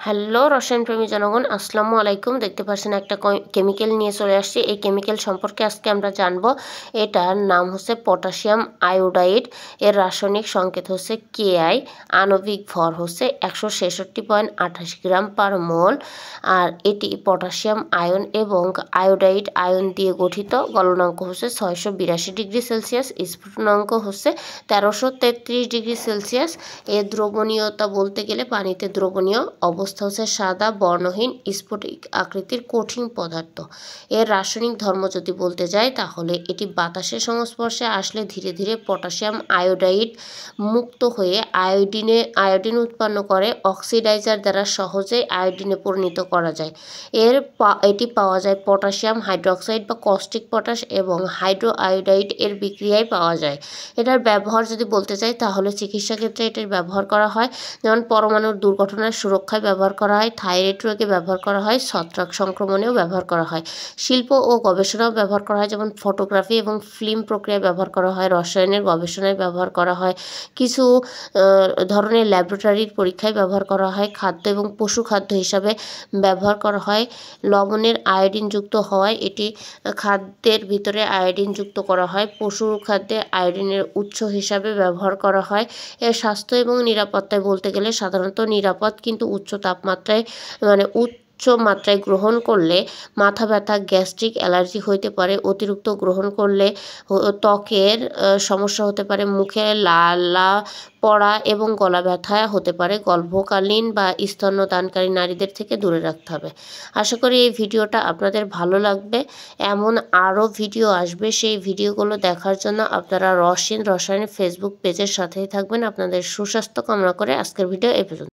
Hello রসায়নপ্রেমী জনগণ, আসসালামু আলাইকুম। দেখতে পাচ্ছেন একটা কেমিক্যাল নিয়ে চলে আসছি। এই কেমিক্যাল সম্পর্কে আজকে আমরা জানবো। এটার নাম হচ্ছে পটাশিয়াম আয়োডাইড। এর রাসায়নিক সংকেত হচ্ছে KI। আণবিক ভর হচ্ছে 166.28 গ্রাম পার মোল। আর এটি পটাশিয়াম আয়ন এবং আয়োডাইড আয়ন দিয়ে গঠিত। গলনাঙ্ক হচ্ছে 682 ডিগ্রি সেলসিয়াস, স্ফুটনাঙ্ক হচ্ছে 1333 ডিগ্রি সেলসিয়াস। এর দ্রবণীয়তা বলতে গেলে পানিতে দ্রবণীয় অবস্থা হচ্ছে সাদা, বর্ণহীন, স্ফটিক আকৃতির কঠিন পদার্থ। এর রাসায়নিক ধর্ম যদি বলতে যাই তাহলে এটি বাতাসের সংস্পর্শে আসলে ধীরে ধীরে পটাশিয়াম আয়োডাইড মুক্ত হয়ে আয়োডিন উৎপন্ন করে। অক্সিডাইজার দ্বারা সহজেই আয়োডিনে পরিণত করা যায়। এটি পাওয়া যায় পটাশিয়াম হাইড্রোক্সাইড বা কস্টিক পটাশ এবং হাইড্রো আয়োডাইড এর বিক্রিয়ায় পাওয়া যায়। এটার ব্যবহার যদি বলতে চাই তাহলে চিকিৎসা ক্ষেত্রে এটার ব্যবহার করা হয়, যেমন পরমাণুর দুর্ঘটনার সুরক্ষায় ব্যবহার করা হয়, থাইরয়েড রোগে ব্যবহার করা হয়, ছত্রাক সংক্রমণেও ব্যবহার করা হয়, শিল্প ও গবেষণাও ব্যবহার করা হয়, যেমন ফটোগ্রাফি এবং ফিল্ম প্রক্রিয়ায় ব্যবহার করা হয়, রসায়নের গবেষণায় ব্যবহার করা হয়, কিছু ধরনের ল্যাবরেটরির পরীক্ষায় ব্যবহার করা হয়, খাদ্য এবং পশু খাদ্য হিসাবে ব্যবহার করা হয়। লবণের আয়োডিনযুক্ত হওয়ায় এটি খাদ্যের ভিতরে আয়োডিন যুক্ত করা হয়। পশু খাদ্যে আয়োডিনের উৎস হিসাবে ব্যবহার করা হয়। এর স্বাস্থ্য এবং নিরাপত্তায় বলতে গেলে সাধারণত নিরাপদ, কিন্তু উচ্চ তাপমাত্রায় উচ্চ মাত্রায় গ্রহণ করলে মাথা ব্যথা, গ্যাস্ট্রিক, অ্যালার্জি হইতে পারে। অতিরিক্ত গ্রহণ করলে ত্বকের সমস্যা হতে পারে, মুখে লালা পড়া এবং গলা ব্যথা হতে পারে। গর্ভকালীন বা স্তন্যদানকারী নারীদের থেকে দূরে রাখতে হবে। আশা করি এই ভিডিওটা আপনাদের ভালো লাগবে। এমন আরও ভিডিও আসবে, সেই ভিডিওগুলো দেখার জন্য আপনারা রসায়ন ফেসবুক পেজের সাথেই থাকবেন। আপনাদের সুস্বাস্থ্য কামনা করে আজকের ভিডিও এই পর্যন্ত।